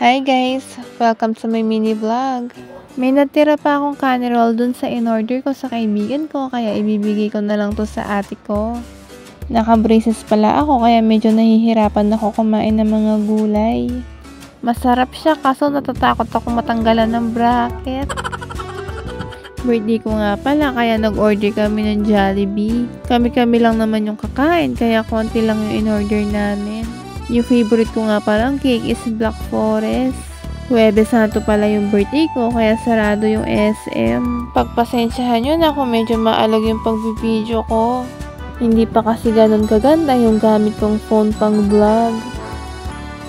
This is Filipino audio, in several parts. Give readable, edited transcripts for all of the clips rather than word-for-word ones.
Hi guys! Welcome sa my mini vlog. May natira pa akong candy roll dun sa in-order ko sa kaibigan ko, kaya ibibigay ko na lang to sa ate ko. Naka-braces pala ako, kaya medyo nahihirapan ako kumain ng mga gulay. Masarap siya, kaso natatakot ako matanggalan ng bracket. Birthday ko nga pala, kaya nag-order kami ng Jollibee. Kami-kami lang naman yung kakain, kaya konti lang yung in-order namin. Yung favorite ko nga palang cake is Black Forest. Huwebes Santo pala yung birthday ko, kaya sarado yung SM. Pagpasensyahan nyo na kung medyo maalog yung pagbibideo ko. Hindi pa kasi ganun kaganda yung gamit kong phone pang vlog.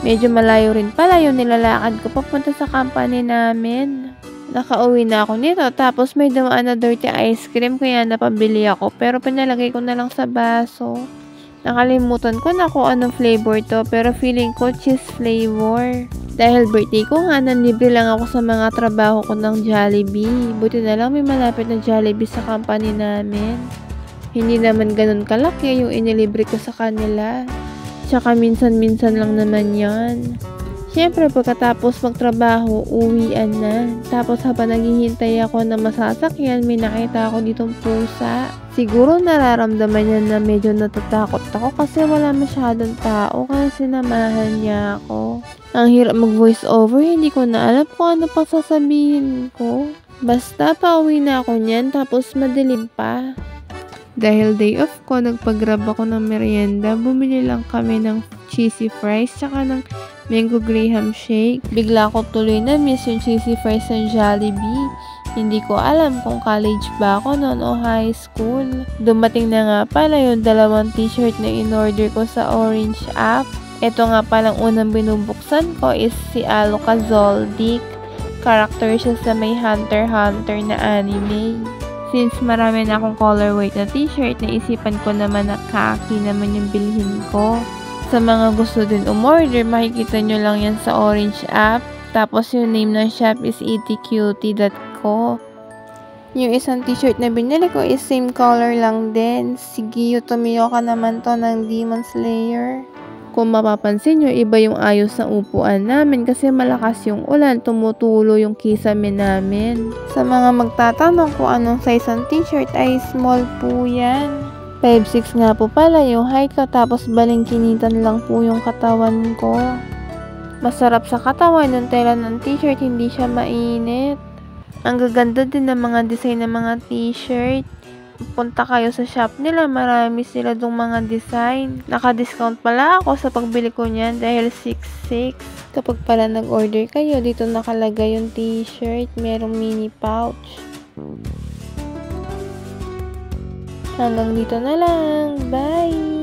Medyo malayo rin pala yung nilalakad ko papunta sa company namin. Nakauwi na ako nito, tapos may dumaan na dirty ice cream, kaya napabili ako, pero pinalagay ko na lang sa baso. Nakalimutan ko na kung anong flavor to, pero feeling ko cheese flavor. Dahil birthday ko nga, nanlibre lang ako sa mga trabaho ko ng Jollibee. Buti na lang may malapit na Jollibee sa company namin. Hindi naman ganun kalaki yung inilibre ko sa kanila. Tsaka minsan-minsan lang naman yan. Siyempre, pagkatapos magtrabaho, uwian na. Tapos habang naghihintay ako na masasakyan, may nakita ako ditong pusa. Siguro nararamdaman niya na medyo natatakot ako kasi wala masyadong tao, kaya sinamahan niya ako. Ang hirap mag-voice over, hindi ko na alam kung ano pa sasabihin ko. Basta pauwi na ako niyan, tapos madilim pa. Dahil day off ko, nagpag-grab ako ng merienda. Bumili lang kami ng cheesy fries tsaka ng mango graham shake. Bigla ko tuloy na miss yung cheesy fries ng Jollibee. Hindi ko alam kung college ba ako noon o high school. Dumating na nga pala yung dalawang t-shirt na in-order ko sa Orange app. Ito nga palang unang binubuksan ko is si Aloka Zoldyck. Character siya sa may Hunter x Hunter na anime. Since marami na akong colorway na t-shirt, naisipan ko naman na khaki naman yung bilhin ko. Sa mga gusto din umorder, makikita nyo lang yan sa Orange app. Tapos yung name ng shop is etcutie.co. Yung isang t-shirt na binili ko is same color lang din. Si Giyu Tomioka naman to ng Demon Slayer. Kung mapapansin nyo, iba yung ayos ng upuan namin kasi malakas yung ulan, tumutulo yung kisame namin. Sa mga magtatanong kung anong size ng t-shirt ay small po yan. 5'6" nga po pala yung height ko, tapos balingkinitan lang po yung katawan ko. Masarap sa katawan yung tela ng t-shirt, hindi siya mainit. Ang gaganda din ng mga design ng mga t-shirt. Punta kayo sa shop nila, marami sila dong mga design. Naka-discount pala ako sa pagbili ko niyan dahil 6'6". Kapag pala nag-order kayo, dito nakalagay yung t-shirt, merong mini pouch. Hanggang dito na lang. Bye!